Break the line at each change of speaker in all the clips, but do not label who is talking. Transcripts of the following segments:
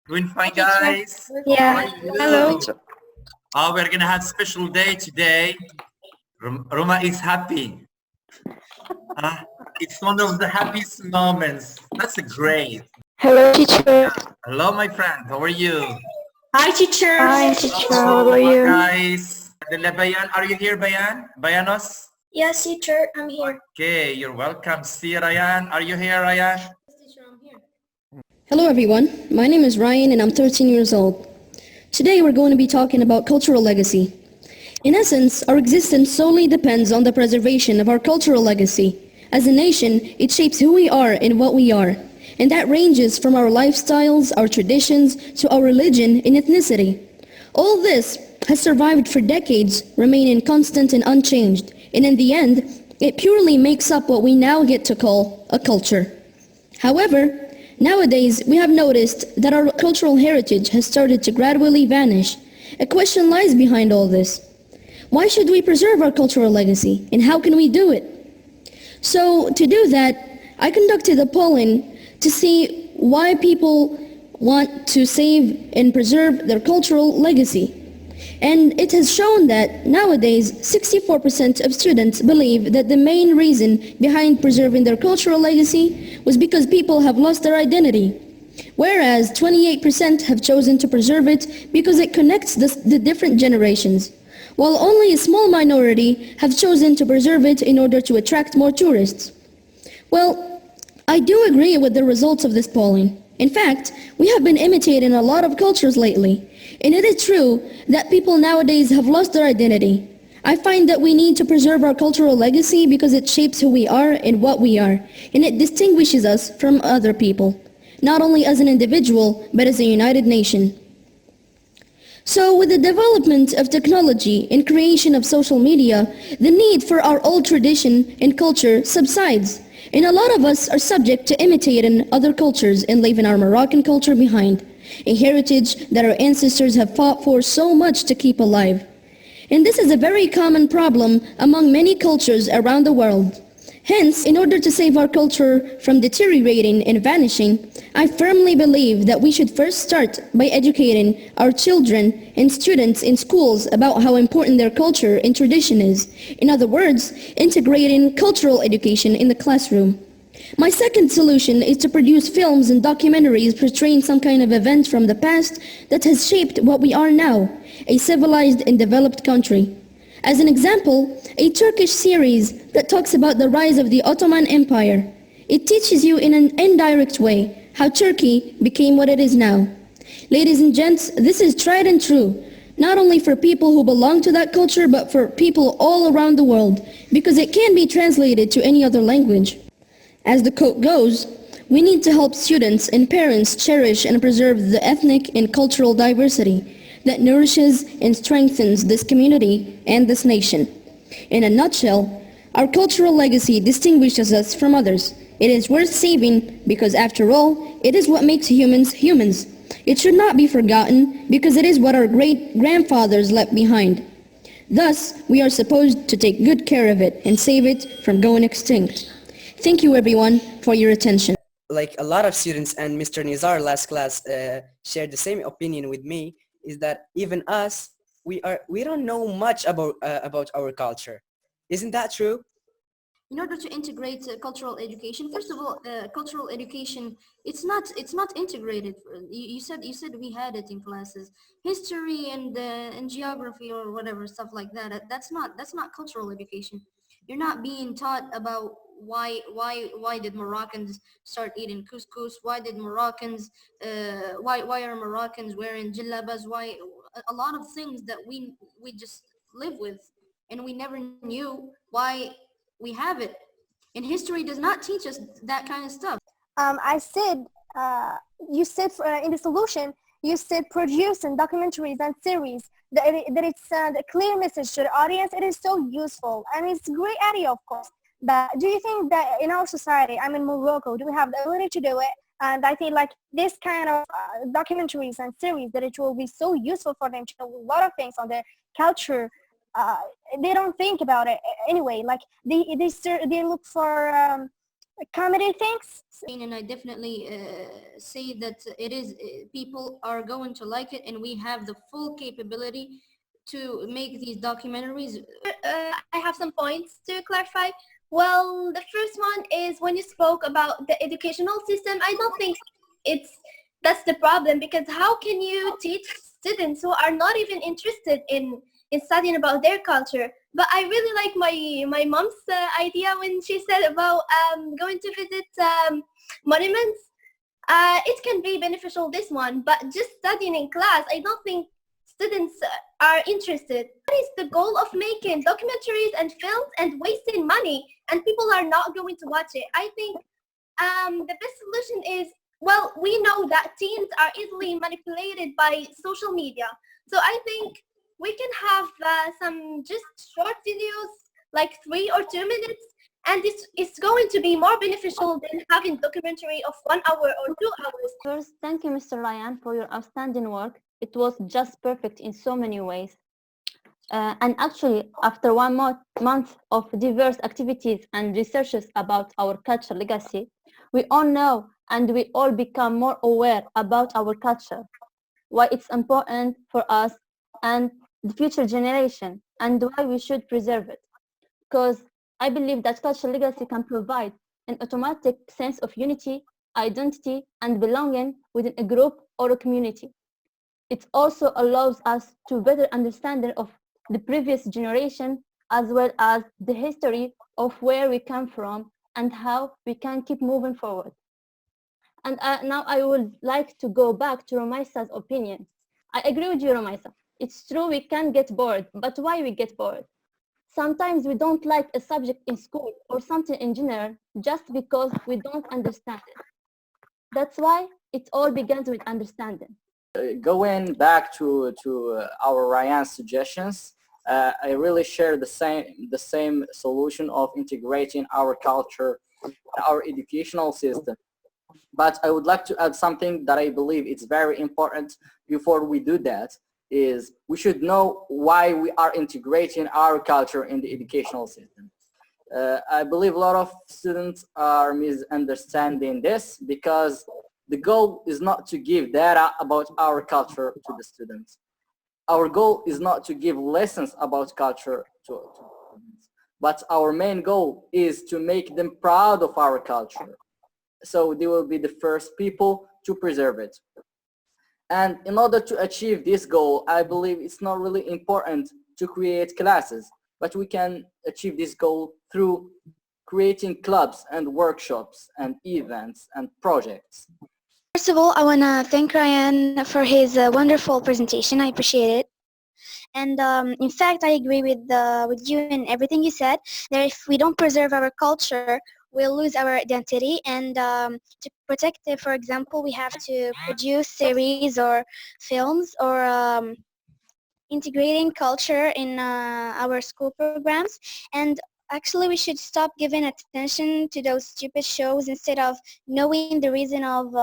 Doing fine, guys. How are
Yeah. Hello.
you? Oh, we're gonna have special day today. Roma is happy. Uh, it's one of the happiest moments. That's great.
Hello, teacher.
Hello, my friend. How are you?
Hi, teacher.
Hi, teacher. How
Oh,
about you?
guys. Dela Bayan, are you here, Bayan? Bayanos?
Yes, teacher, I'm here.
Okay, you're welcome. See Ryan. Are you here, Ryan?
Hello everyone, my name is Ryan and I'm 13 years old. Today we're going to be talking about cultural legacy. In essence, our existence solely depends on the preservation of our cultural legacy. As a nation, it shapes who we are and what we are. And that ranges from our lifestyles, our traditions, to our religion and ethnicity. All this has survived for decades, remaining constant and unchanged. And in the end, it purely makes up what we now get to call a culture. However, nowadays, we have noticed that our cultural heritage has started to gradually vanish. A question lies behind all this. Why should we preserve our cultural legacy, and how can we do it? So, to do that, I conducted a polling to see why people want to save and preserve their cultural legacy. And it has shown that nowadays 64% of students believe that the main reason behind preserving their cultural legacy was because people have lost their identity, whereas 28% have chosen to preserve it because it connects the different generations, while only a small minority have chosen to preserve it in order to attract more tourists. Well, I do agree with the results of this polling. In fact, we have been imitating a lot of cultures lately, and it is true that people nowadays have lost their identity. I find that we need to preserve our cultural legacy because it shapes who we are and what we are, and it distinguishes us from other people, not only as an individual, but as a united nation. So with the development of technology and creation of social media, the need for our old tradition and culture subsides. And a lot of us are subject to imitating other cultures and leaving our Moroccan culture behind, a heritage that our ancestors have fought for so much to keep alive. And this is a very common problem among many cultures around the world. Hence, in order to save our culture from deteriorating and vanishing, I firmly believe that we should first start by educating our children and students in schools about how important their culture and tradition is. In other words, integrating cultural education in the classroom. My second solution is to produce films and documentaries portraying some kind of event from the past that has shaped what we are now, a civilized and developed country. As an example, a Turkish series that talks about the rise of the Ottoman Empire. It teaches you in an indirect way how Turkey became what it is now. Ladies and gents, this is tried and true, not only for people who belong to that culture, but for people all around the world, because it can be translated to any other language. As the quote goes, we need to help students and parents cherish and preserve the ethnic and cultural diversity that nourishes and strengthens this community and this nation. In a nutshell, our cultural legacy distinguishes us from others. It is worth saving because, after all, it is what makes humans humans. It should not be forgotten because it is what our great-grandfathers left behind. Thus, we are supposed to take good care of it and save it from going extinct. Thank you everyone for your attention.
Like a lot of students and Mr. Nizar last class shared the same opinion with me, is that even us, we don't know much about our culture. Isn't that true?
In order to integrate cultural education, first of all, cultural education, it's not integrated. You said we had it in classes, history and geography or whatever stuff like that. That's not cultural education. You're not being taught about why did Moroccans start eating couscous? Why did Moroccans why are Moroccans wearing jillabas? Why a lot of things that we just live with, and we never knew why we have it. And history does not teach us that kind of stuff.
I said, uh, you said in the solution, you said producing documentaries and series, that it's a clear message to the audience. It is so useful and it's a great idea, of course. But do you think that in our society, I'm in Morocco, do we have the ability to do it? And I think like this kind of documentaries and series, that it will be so useful for them to know a lot of things on their culture. Uh, they don't think about it anyway. Like they look for comedy things.
And I definitely say that it is people are going to like it, and we have the full capability to make these documentaries.
I have some points to clarify. Well, the first one is when you spoke about the educational system. I don't think that's the problem, because how can you teach students who are not even interested in studying about their culture? But I really like my mom's idea when she said about going to visit monuments. It can be beneficial, this one, but just studying in class, I don't think students are interested. What is the goal of making documentaries and films and wasting money, and people are not going to watch it? I think the best solution is, well, we know that teens are easily manipulated by social media. So I think we can have some just short videos, like 3 or 2 minutes, and it's going to be more beneficial than having documentary of 1 hour or 2 hours.
First, thank you, Mr. Ryan, for your outstanding work. It was just perfect in so many ways. And actually, after 1 month of diverse activities and researches about our cultural legacy, we all know and we all become more aware about our culture, why it's important for us and the future generation, and why we should preserve it. Because I believe that cultural legacy can provide an automatic sense of unity, identity, and belonging within a group or a community. It also allows us to better understand of the previous generation, as well as the history of where we come from and how we can keep moving forward. And now I would like to go back to Romaisa's opinion. I agree with you, Romaisa. It's true we can get bored, but why we get bored? Sometimes we don't like a subject in school or something in general just because we don't understand it. That's why it all begins with understanding.
Going back to our Ryan's suggestions, I really share the same solution of integrating our culture, our educational system. But I would like to add something that I believe is very important before we do that, is we should know why we are integrating our culture in the educational system. I believe a lot of students are misunderstanding this, because the goal is not to give data about our culture to the students. Our goal is not to give lessons about culture to students, but our main goal is to make them proud of our culture. So they will be the first people to preserve it. And in order to achieve this goal, I believe it's not really important to create classes, but we can achieve this goal through creating clubs and workshops and events and projects.
First of all, I want to thank Ryan for his wonderful presentation. I appreciate it. And in fact, I agree with you and everything you said, that if we don't preserve our culture, we'll lose our identity. And to protect it, for example, we have to produce series or films or integrating culture in our school programs. And actually, we should stop giving attention to those stupid shows instead of knowing the reason of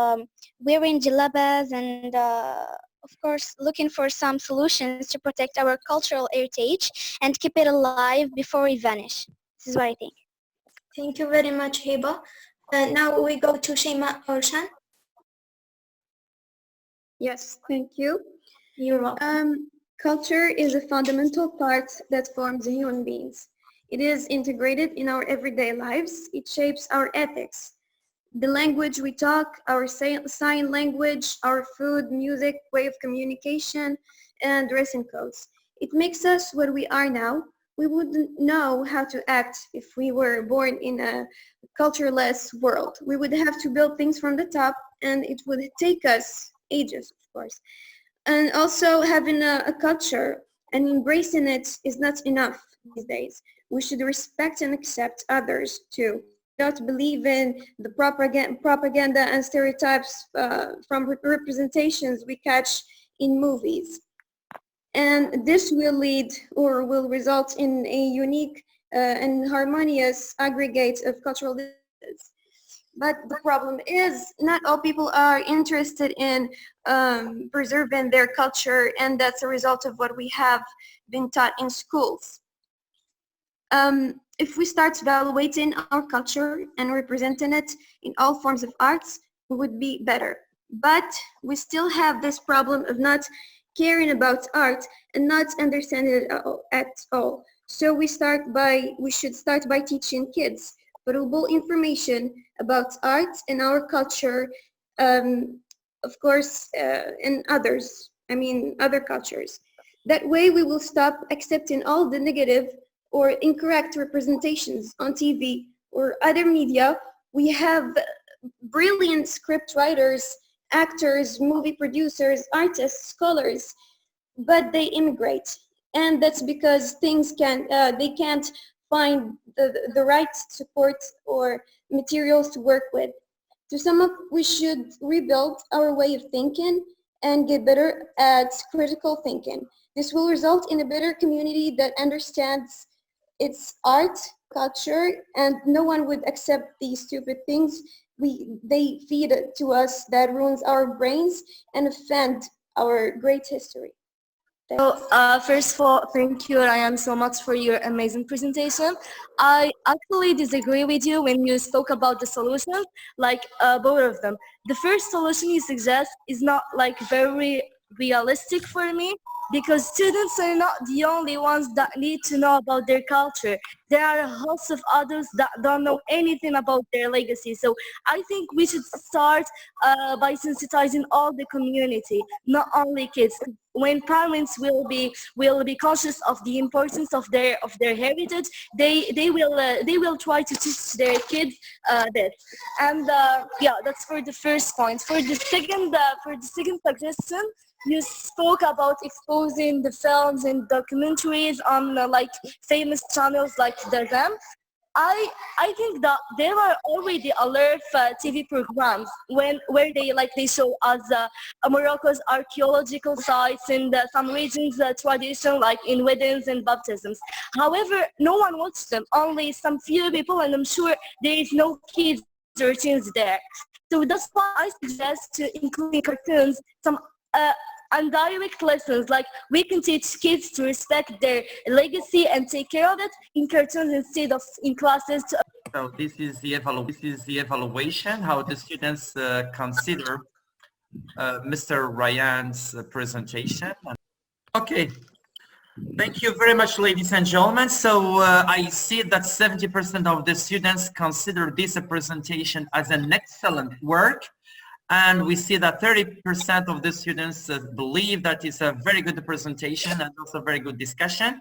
wearing jalabas and of course, looking for some solutions to protect our cultural heritage and keep it alive before we vanish. This is what I think.
Thank you very much, Heba. Now we go to Shema or Shan.
Yes, thank you.
You're welcome.
Culture is a fundamental part that forms human beings. It is integrated in our everyday lives. It shapes our ethics. The language we talk, our sign language, our food, music, way of communication, and dressing codes. It makes us what we are now. We wouldn't know how to act if we were born in a cultureless world. We would have to build things from the top, and it would take us ages, of course. And also having a culture and embracing it is not enough these days. We should respect and accept others too. Not believe in the propaganda and stereotypes from representations we catch in movies. And this will lead or will result in a unique and harmonious aggregate of cultural differences. But the problem is not all people are interested in preserving their culture, and that's a result of what we have been taught in schools. if we start evaluating our culture and representing it in all forms of arts, we would be better. But we still have this problem of not caring about art and not understanding it at all. So we should start by teaching kids valuable information about art and our culture, of course, and others, other cultures. That way we will stop accepting all the negative or incorrect representations on TV or other media. We have brilliant script writers, actors, movie producers, artists, scholars, but they immigrate. And that's because they can't find the right support or materials to work with. To sum up, we should rebuild our way of thinking and get better at critical thinking. This will result in a better community that understands its art, culture, and no one would accept these stupid things they feed it to us that ruins our brains and offend our great history.
So, first of all, thank you, Ryan, so much for your amazing presentation. I actually disagree with you when you spoke about the solutions, like both of them. The first solution you suggest is not like very realistic for me, because students are not the only ones that need to know about their culture. There are hosts of others that don't know anything about their legacy. So I think we should start by sensitizing all the community, not only kids. When parents will be conscious of the importance of their heritage, they will try to teach their kids that. And yeah, that's for the first point. For the second suggestion, you spoke about exposing the films and documentaries on like famous channels like the RAM. I think that there are already alert TV programs where they show us Morocco's archaeological sites and some regions tradition like in weddings and baptisms. However, no one watches them, only some few people, and I'm sure there is no kids or teens there. So that's why I suggest to include in cartoons some and direct lessons, like we can teach kids to respect their legacy and take care of it in cartoons instead of in classes.
So this is the evaluation, how the students consider Mr. Ryan's presentation. Okay, thank you very much, ladies and gentlemen. So I see that 70% of the students consider this presentation as an excellent work. And we see that 30% of the students believe that it's a very good presentation and also very good discussion.